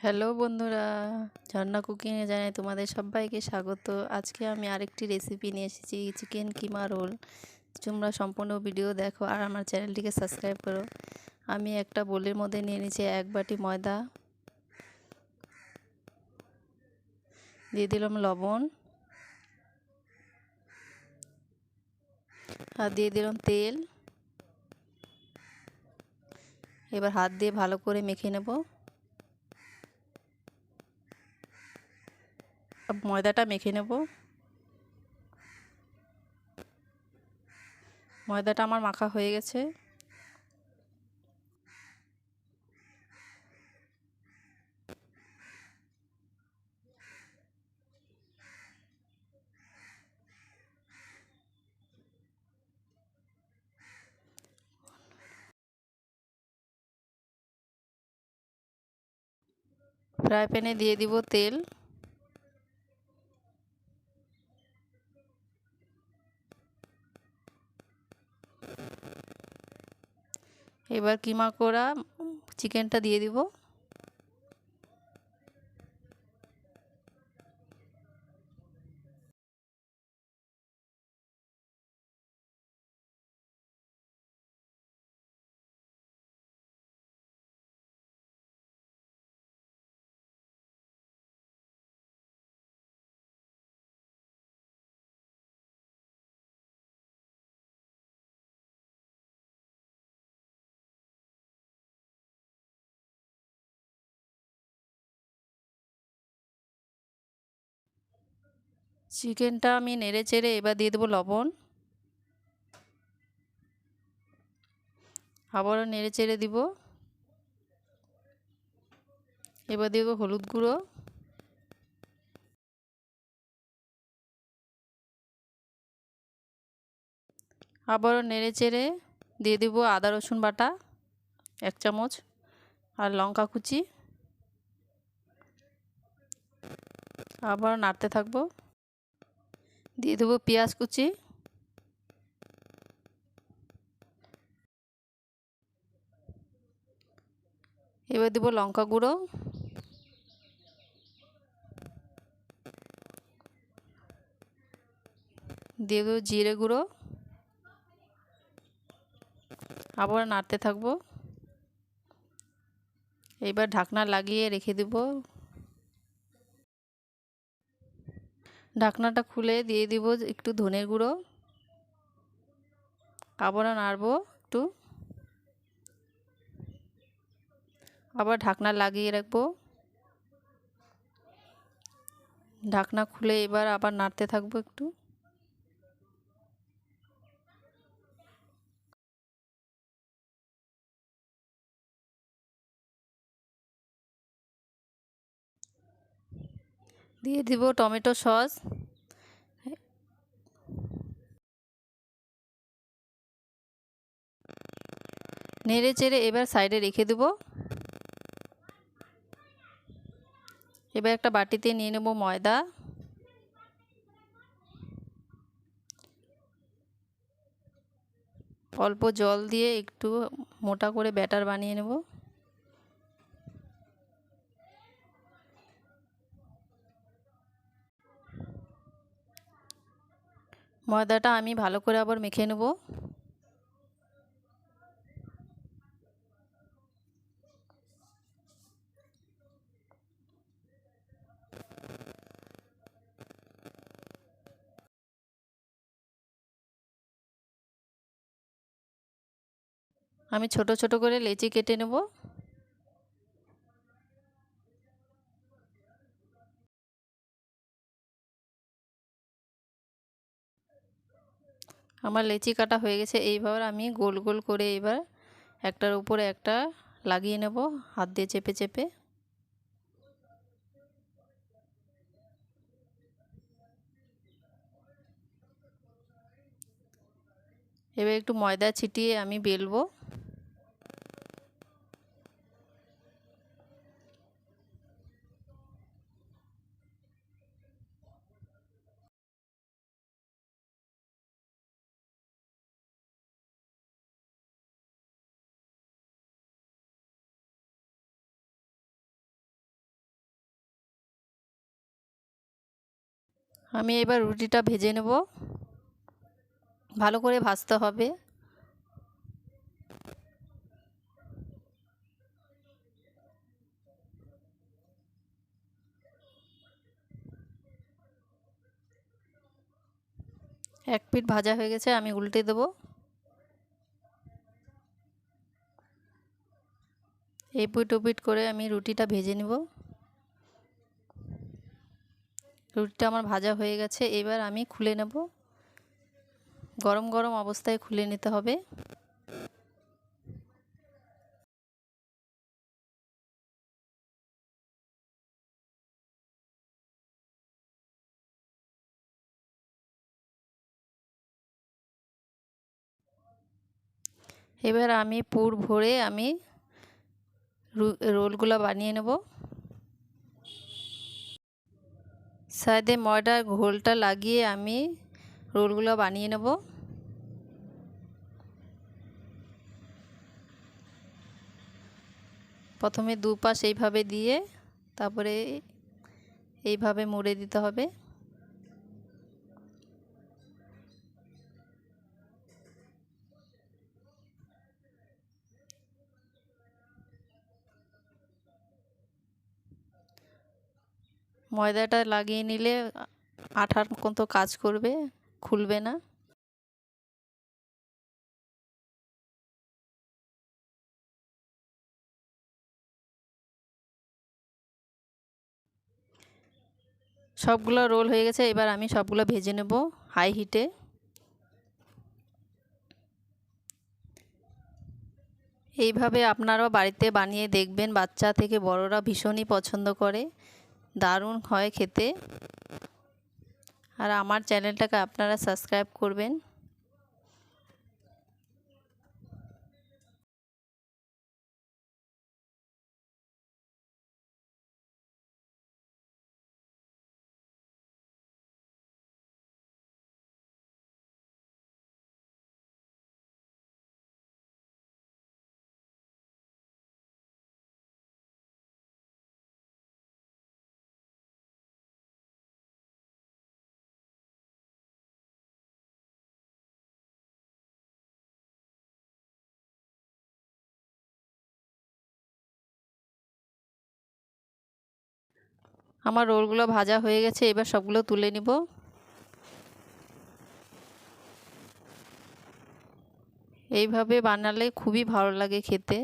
Hello বন্ধুরা, ঝর্ণা কুকিংয়ে জানাই তোমাদের সবাইকে স্বাগত। আজকে আমি আরেকটি রেসিপি নিয়ে এসেছি, চিকেন কিমা রোল। তোমরা সম্পূর্ণ ভিডিও দেখো আর আমার চ্যানেলটিকে সাবস্ক্রাইব করো। আমি একটা বোলের মধ্যে নিয়ে নিয়েছি 1 বাটি ময়দা, দিয়ে দিলাম লবণ আর দিয়ে দিলাম তেল। এবার হাত দিয়ে ভালো করে মেখে নেব। ময়দাটা মেখে নেব। ময়দাটা আমার মাখা হয়ে গেছে। ফ্রাই প্যানে দিয়ে দিব তেল। এবার কিমা করা চিকেনটা দিয়ে দিব। চিকেনটা আমি নেড়ে চেড়ে এবার দিয়ে দেবো লবণ। আবারও নেড়ে চেড়ে দিব। এবার দিয়ে দেবো হলুদ গুঁড়ো। আবারও নেড়ে চেড়ে দিয়ে দেবো আদা রসুন বাটা 1 চামচ আর লঙ্কা কুচি। আবারও নাড়তে থাকবো। দিয়ে দেবো পেঁয়াজ কুচি। এবার দেবো লঙ্কা গুঁড়ো। দিয়ে দেবো জিরে গুঁড়ো। আবার নাড়তে থাকবো। এবার ঢাকনা লাগিয়ে রেখে দেব। ঢাকনাটা খুলে দিয়ে দিব একটু ধনের গুঁড়ো। আবারও নাড়বো একটু। আবার ঢাকনা লাগিয়ে রাখবো। ঢাকনা খুলে এবার আবার নাড়তে থাকবো একটু। দিয়ে দিব টমেটো সস। নেড়ে চেড়ে এবার সাইডে রেখে দেব। এবার একটা বাটিতে নিয়ে নেব ময়দা। অল্প জল দিয়ে একটু মোটা করে ব্যাটার বানিয়ে নেব। ময়দাটা আমি ভালো করে আবার মেখে নেব। আমি ছোট ছোট করে লেচি কেটে নেব। আমার লেচি কাটা হয়ে গেছে। এইবার আমি গোল গোল করে এবার একটার উপরে একটা লাগিয়ে নেব হাত দিয়ে চেপে চেপে। এবার একটু ময়দা ছিটিয়ে আমি বেলবো। আমি এবার রুটিটা ভেজে নেব, ভালো করে ভাজতে হবে। এক পিঠ ভাজা হয়ে গেছে, আমি উল্টে দেব। এই পিঠ ও পিঠ করে আমি রুটিটা ভেজে নেব। রুটিটা আমার ভাজা হয়ে গেছে, এবার আমি খুলে নেব। গরম গরম অবস্থায় খুলে নিতে হবে। এবার আমি পুর ভরে আমি রোলগুলো বানিয়ে নেব। সাইডে ময়দার ঘোলটা লাগিয়ে আমি রোলগুলো বানিয়ে নেব। প্রথমে দুপাশ এইভাবে দিয়ে তারপরে এইভাবে মুড়ে দিতে হবে। ময়দাটা লাগিয়ে নিলে আঠার মতো কাজ করবে, খুলবে না। সবগুলো রোল হয়ে গেছে, এবার আমি সবগুলো ভেজে নেব হাই হিটে। এইভাবে আপনারাও বাড়িতে বানিয়ে দেখবেন, বাচ্চা থেকে বড়রা ভীষণই পছন্দ করে, দারুণ হয় খেতে। আর আমার চ্যানেলটাকে আপনারা সাবস্ক্রাইব করবেন। আমার রোলগুলো ভাজা হয়ে গেছে, এবার সবগুলো তুলে নিব। এইভাবে বানালে খুবই ভালো লাগে খেতে।